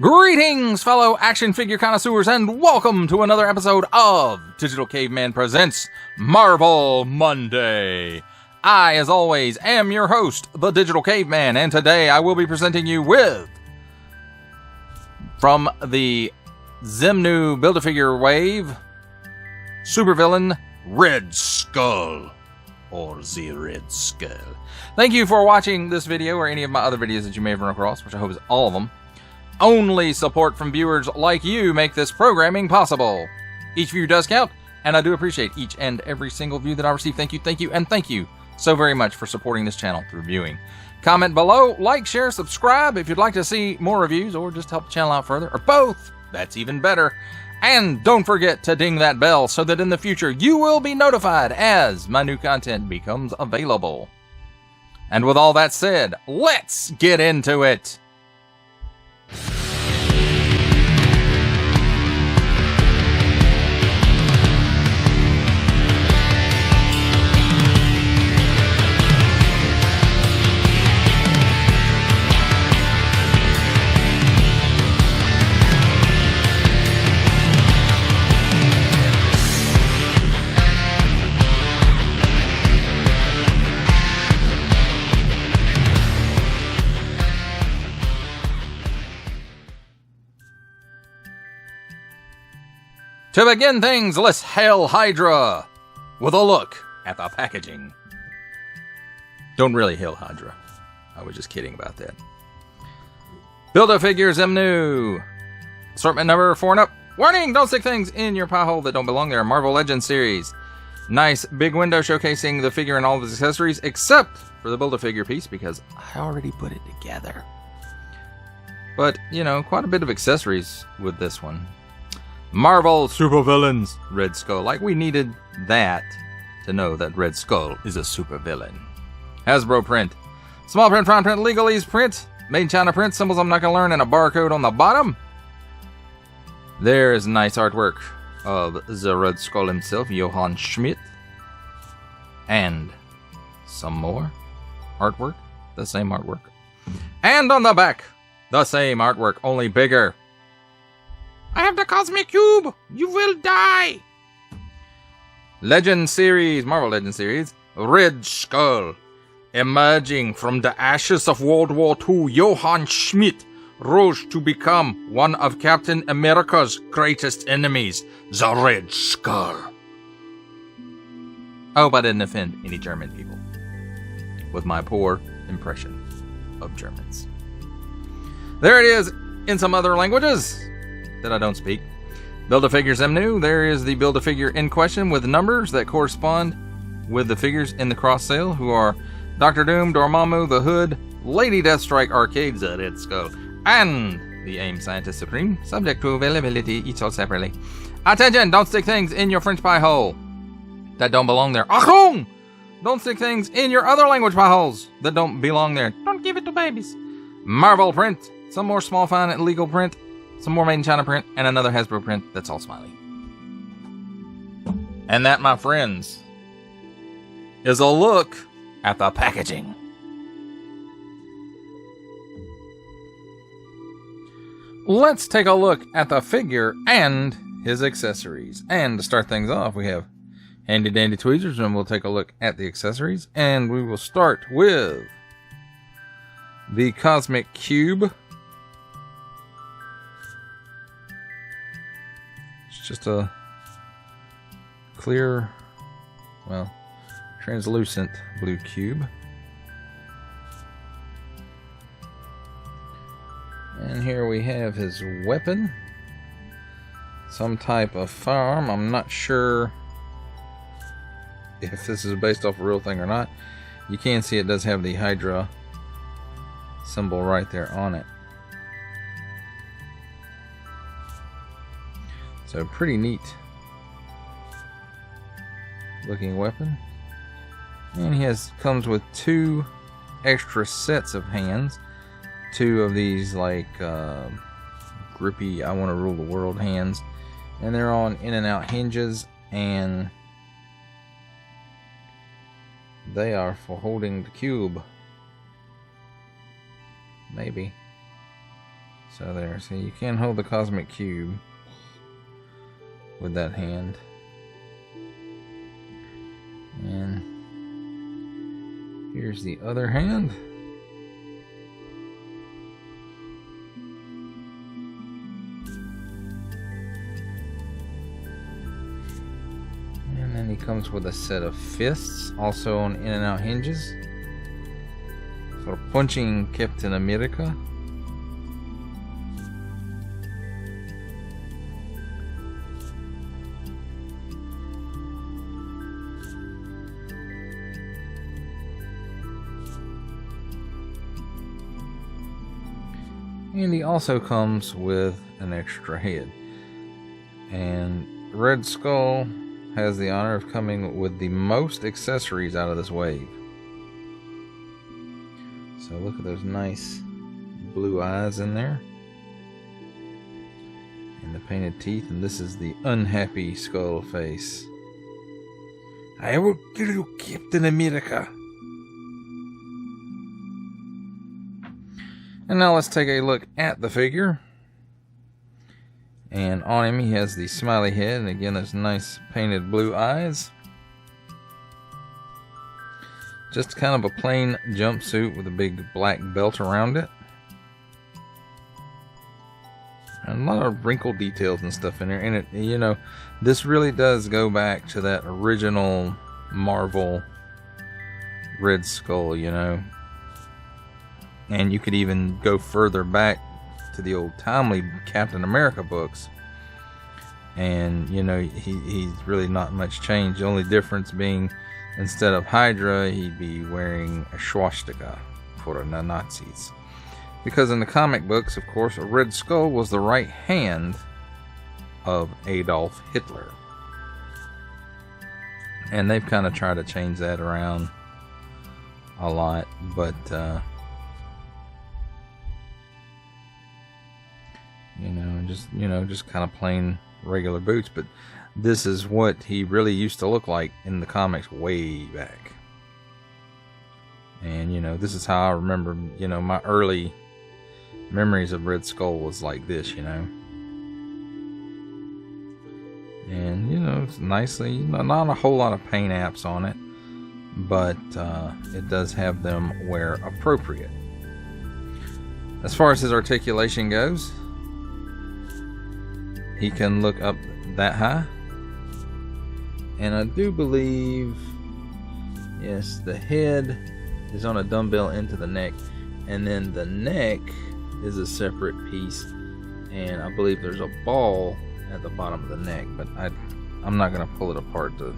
Greetings, fellow action figure connoisseurs, and welcome to another episode of Digital Caveman Presents Marvel Monday. I, as always, am your host, the Digital Caveman, and today I will be presenting you with, from the Xemnu Build-A-Figure Wave, supervillain Red Skull, or the Red Skull. Thank you for watching this video, or any of my other videos that you may have run across, which I hope is all of them. Only support from viewers like you make this programming possible. Each view does count, and I do appreciate each and every single view that I receive. Thank you, and thank you so very much for supporting this channel through viewing. Comment below, like, share, subscribe if you'd like to see more reviews or just help the channel out further, or both. That's even better. And don't forget to ding that bell so that in the future you will be notified as my new content becomes available. And with all that said, let's get into it. To begin things, let's hail Hydra with a look at the packaging. Don't really hail Hydra. I was just kidding about that. Build-A-Figure Xemnu. Assortment number 4 and up. Warning! Don't stick things in your pie hole that don't belong there. Marvel Legends series. Nice big window showcasing the figure and all of its accessories, except for the Build-A-Figure piece, because I already put it together. But, you know, quite a bit of accessories with this one. Marvel supervillains, Red Skull. Like we needed that to know that Red Skull is a supervillain. Hasbro print. Small print, fine print, legalese print. Made in China print, symbols I'm not going to learn, and a barcode on the bottom. There is nice artwork of the Red Skull himself, Johann Schmidt. And some more artwork. The same artwork. And on the back, the same artwork, only bigger. I have the Cosmic Cube! You will die! Legend Series, Marvel Legend Series, Red Skull. Emerging from the ashes of World War II, Johann Schmidt rose to become one of Captain America's greatest enemies, the Red Skull. I hope I didn't offend any German people with my poor impression of Germans. There it is in some other languages that I don't speak. Build-A-Figure Xemnu. There is the Build-A-Figure in question with numbers that correspond with the figures in the cross sale, who are Dr. Doom, Dormammu, the Hood, Lady Deathstrike, Arcade, the Red Skull, and the AIM Scientist Supreme, subject to availability, each sold separately. Attention! Don't stick things in your French pie hole that don't belong there. Achtung! Don't stick things in your other language pie holes that don't belong there. Don't give it to babies. Marvel print. Some more small, fine, and legal print. Some more Made in China print, and another Hasbro print that's all smiley. And that, my friends, is a look at the packaging. Let's take a look at the figure and his accessories. And to start things off, we have handy dandy tweezers, and we'll take a look at the accessories. And we will start with the Cosmic Cube. Just a clear, well, translucent blue cube. And here we have his weapon. Some type of firearm. I'm not sure if this is based off a real thing or not. You can see it does have the Hydra symbol right there on it. So pretty neat looking weapon. And he comes with 2 extra sets of hands. 2 of these like grippy I want to rule the world hands. And they're on in and out hinges, and they are for holding the cube. Maybe. So there, see, you can hold the cosmic cube with that hand. And here's the other hand. And then he comes with a set of fists, also on in and out hinges. For punching Captain America. And he also comes with an extra head. And Red Skull has the honor of coming with the most accessories out of this wave. So look at those nice blue eyes in there. And the painted teeth. And this is the unhappy skull face. I will kill you, Captain America. And now let's take a look at the figure. And on him he has the smiley head, and again those nice painted blue eyes. Just kind of a plain jumpsuit with a big black belt around it. And a lot of wrinkle details and stuff in there. And it, you know, this really does go back to that original Marvel Red Skull, you know. And you could even go further back to the old timely Captain America books. And, you know, he's really not much changed. The only difference being, instead of Hydra, he'd be wearing a swastika for the Nazis. Because in the comic books, of course, a Red Skull was the right hand of Adolf Hitler. And they've kind of tried to change that around a lot. But, just kind of plain regular boots. But this is what he really used to look like in the comics way back. And, you know, this is how I remember, you know, my early memories of Red Skull was like this, you know. And, you know, it's nicely, you know, not a whole lot of paint apps on it, but it does have them where appropriate. As far as his articulation goes, he can look up that high. And I do believe, yes, the head is on a dumbbell into the neck, and then the neck is a separate piece, and I believe there's a ball at the bottom of the neck, but I'm not going to pull it apart to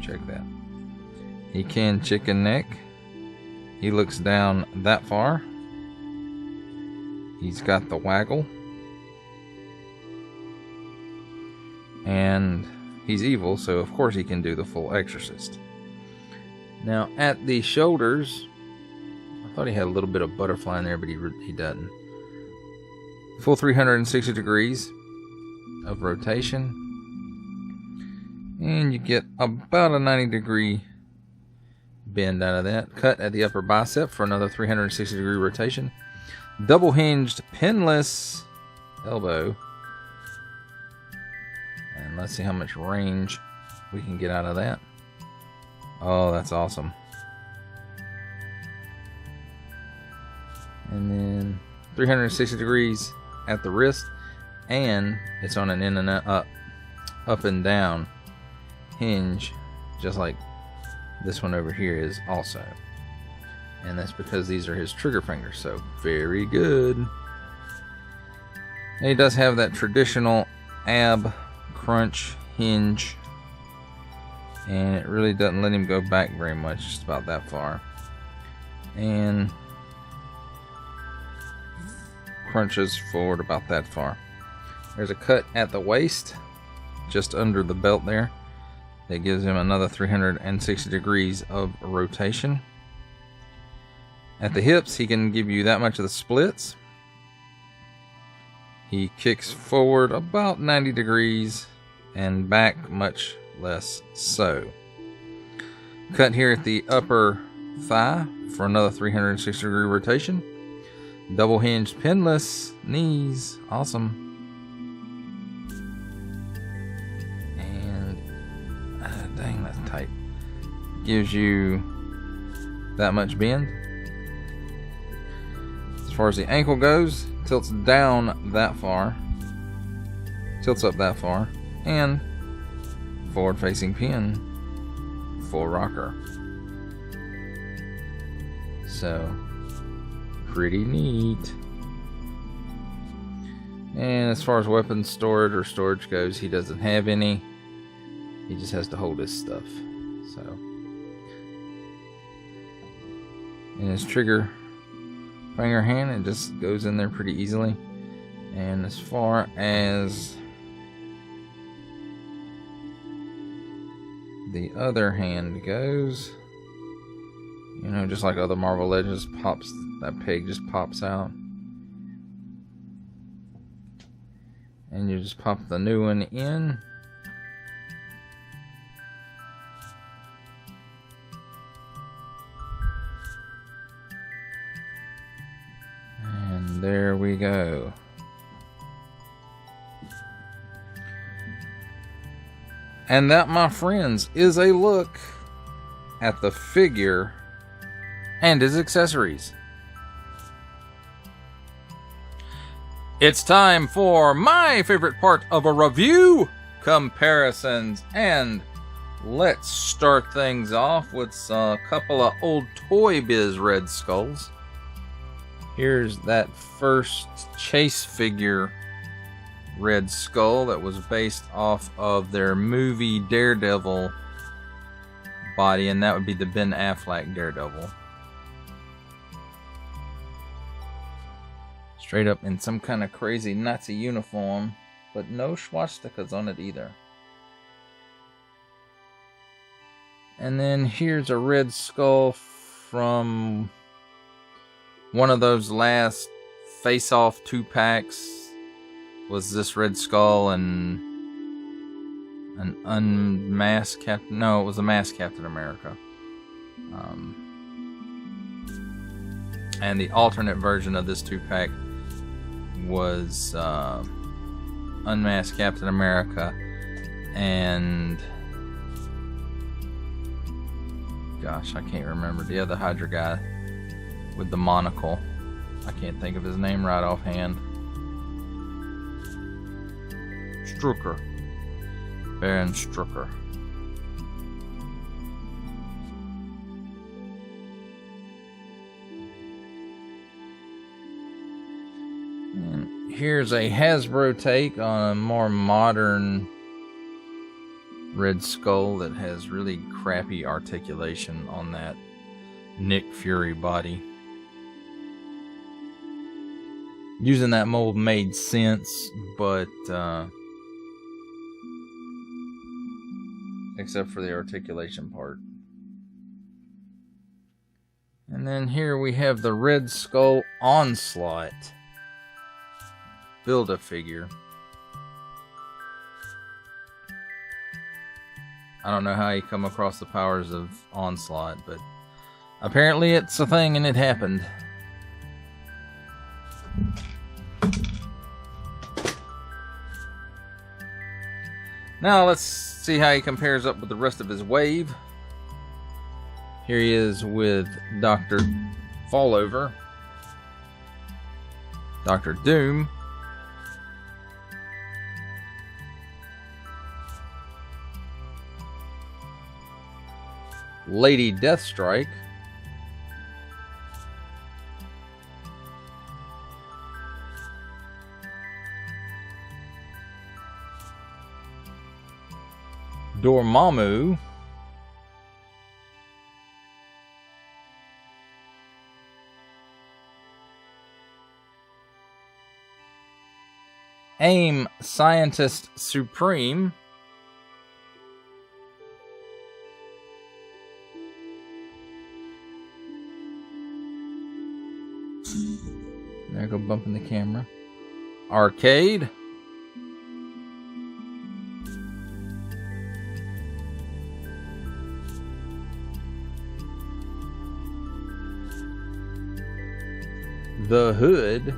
check that. He can chicken neck. He looks down that far. He's got the waggle. And he's evil, so of course he can do the full exorcist. Now at the shoulders, I thought he had a little bit of butterfly in there, but he doesn't. Full 360 degrees of rotation. And you get about a 90-degree bend out of that. Cut at the upper bicep for another 360-degree rotation. Double hinged pinless elbow. And let's see how much range we can get out of that. Oh, that's awesome. And then 360 degrees at the wrist, and it's on an in and up and down hinge, just like this one over here is also. And that's because these are his trigger fingers, so very good. And he does have that traditional ab crunch hinge, and it really doesn't let him go back very much, just about that far. And crunches forward about that far. There's a cut at the waist, just under the belt there, that gives him another 360 degrees of rotation. At the hips, he can give you that much of the splits. He kicks forward about 90 degrees and back much less so. Cut here at the upper thigh for another 360 degree rotation. Double hinged pinless knees. Awesome. And dang, that's tight. Gives you that much bend. As far as the ankle goes, tilts down that far. Tilts up that far. And forward facing pin. Full rocker. So pretty neat. And as far as weapons storage goes, he doesn't have any. He just has to hold his stuff. So, in his trigger finger hand, it just goes in there pretty easily. And as far as the other hand goes, you know, just like other Marvel Legends, that peg just pops out. And you just pop the new one in. And there we go. And that, my friends, is a look at the figure and his accessories. It's time for my favorite part of a review, comparisons. And let's start things off with a couple of old Toy Biz Red Skulls. Here's that first chase figure Red Skull that was based off of their movie Daredevil body, and that would be the Ben Affleck Daredevil. Straight up in some kind of crazy Nazi uniform, but no swastikas on it either. And then here's a Red Skull from one of those last face-off 2-packs. Was this Red Skull and an unmasked Captain? No, it was a masked Captain America. And the alternate version of this 2-pack was unmasked Captain America and, gosh, I can't remember the other Hydra guy with the monocle. I can't think of his name right offhand. Strucker. Baron Strucker. And here's a Hasbro take on a more modern Red Skull that has really crappy articulation on that Nick Fury body. Using that mold made sense, but except for the articulation part. And then here we have the Red Skull Onslaught Build-A-Figure. I don't know how you come across the powers of Onslaught, but apparently it's a thing and it happened. Now let's see how he compares up with the rest of his wave. Here he is with Dr. Fallover, Dr. Doom, Lady Deathstrike, Dormammu, AIM Scientist Supreme, there I go bumping the camera, Arcade, the hood.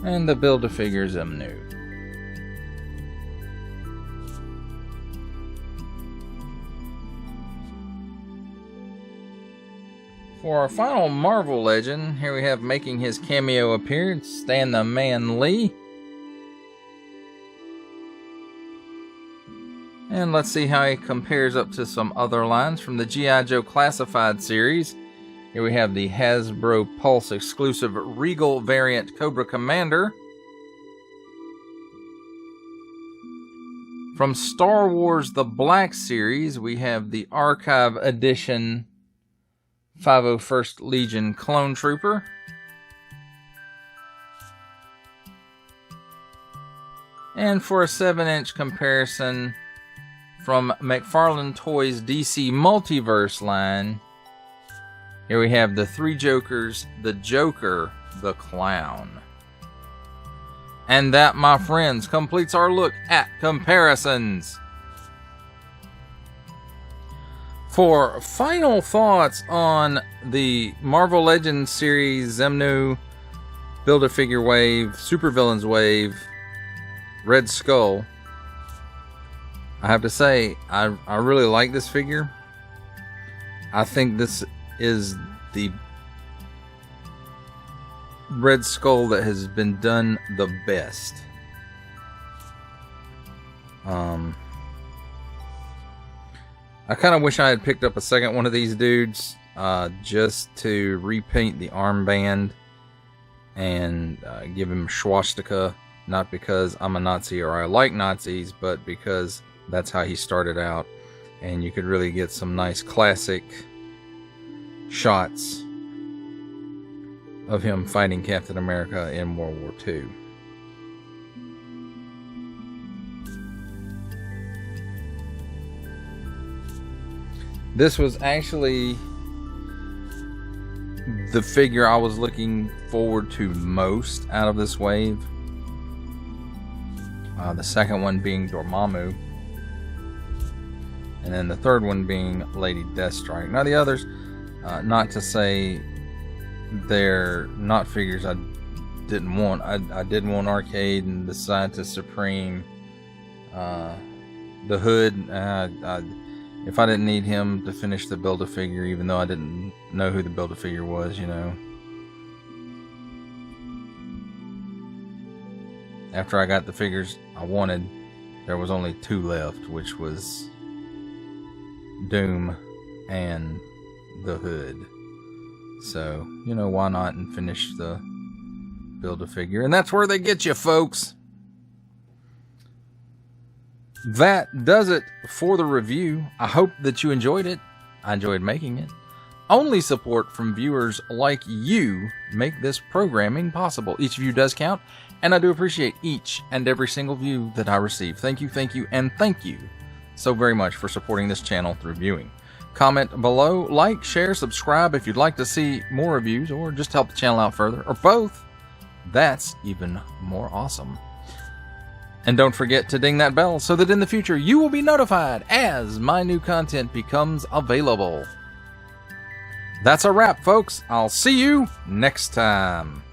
And the Build-A-Figure Xemnu. For our final Marvel legend, here we have making his cameo appearance, Stan the Man Lee. And let's see how he compares up to some other lines from the G.I. Joe Classified series. Here we have the Hasbro Pulse exclusive Regal variant Cobra Commander. From Star Wars The Black Series, we have the Archive Edition 501st Legion Clone Trooper. And for a 7-inch comparison from McFarlane Toys DC Multiverse line, here we have the Three Jokers, the Joker, the Clown. And that, my friends, completes our look at comparisons. For final thoughts on the Marvel Legends series, Xemnu, Build-A-Figure Wave, Supervillains Wave, Red Skull, I have to say, I really like this figure. I think this is the Red Skull that has been done the best. I kind of wish I had picked up a second one of these dudes just to repaint the armband and give him swastika, not because I'm a Nazi or I like Nazis, but because that's how he started out, and you could really get some nice classic shots of him fighting Captain America in World War II. This was actually the figure I was looking forward to most out of this wave. The second one being Dormammu, and then the third one being Lady Deathstrike. Now the others, not to say they're not figures I didn't want. I did want Arcade and the Scientist Supreme. The Hood, if I didn't need him to finish the Build-A-Figure, even though I didn't know who the Build-A-Figure was, you know. After I got the figures I wanted, there was only two left, which was Doom and the Hood. So, you know, why not and finish the Build-A-Figure? And that's where they get you, folks. That does it for the review. I hope that you enjoyed it. I enjoyed making it. Only support from viewers like you make this programming possible. Each of you does count, and I do appreciate each and every single view that I receive. Thank you, and thank you so very much for supporting this channel through viewing. Comment below, like, share, subscribe if you'd like to see more reviews or just help the channel out further, or both. That's even more awesome. And don't forget to ding that bell so that in the future you will be notified as my new content becomes available. That's a wrap, folks. I'll see you next time.